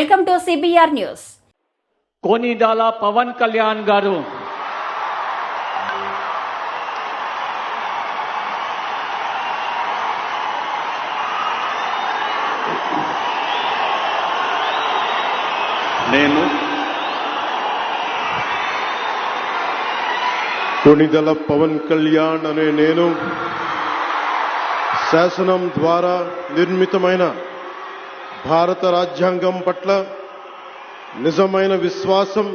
Welcome to CBR news. Konidela Pawan Kalyan garu Konidela Pawan Kalyan అనే నేను శాసనం ద్వారా నిర్మితమైన భారత రాజ్యాంగం పట్ల నిజమైన విశ్వాసం,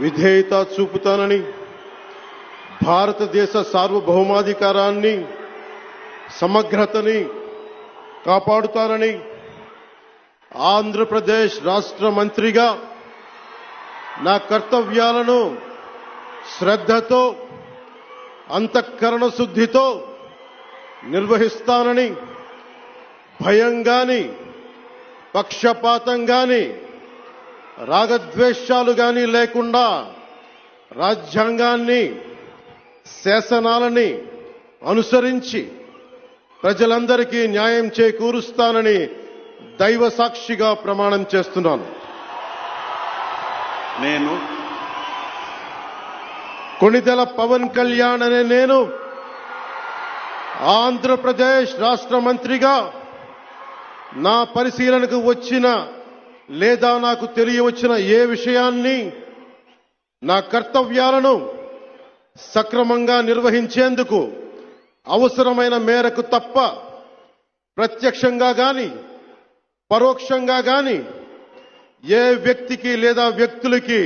విధేయత చూపుతానని, భారతదేశ సార్వభౌమాధికారాన్ని, సమగ్రతని కాపాడుతానని, ఆంధ్రప్రదేశ్ రాష్ట్ర మంత్రిగా నా కర్తవ్యాలను శ్రద్ధతో, అంతఃకరణ శుద్ధితో నిర్వహిస్తానని, భయం గాని, పక్షపాతం గాని, రాగద్వేషాలు గాని లేకుండా రాజ్యాంగాన్ని, శాసనాలని అనుసరించి ప్రజలందరికీ న్యాయం చేకూరుస్తానని దైవ సాక్షిగా ప్రమాణం చేస్తున్నాను. నేను కొనిదెల పవన్ కళ్యాణ్ అనే నేను ఆంధ్రప్రదేశ్ రాష్ట్ర మంత్రిగా నా పరిశీలనకు వచ్చిన లేదా నాకు తెలియవచ్చిన ఏ విషయాన్ని, నా కర్తవ్యాలను సక్రమంగా నిర్వహించేందుకు అవసరమైన మేరకు తప్ప ప్రత్యక్షంగా గాని పరోక్షంగా గాని ఏ వ్యక్తికి లేదా వ్యక్తులకి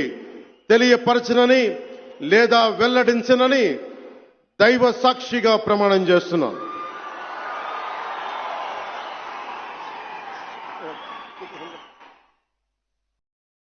తెలియపరచనని లేదా వెల్లడించనని దైవ సాక్షిగా ప్రమాణం చేస్తున్నాను.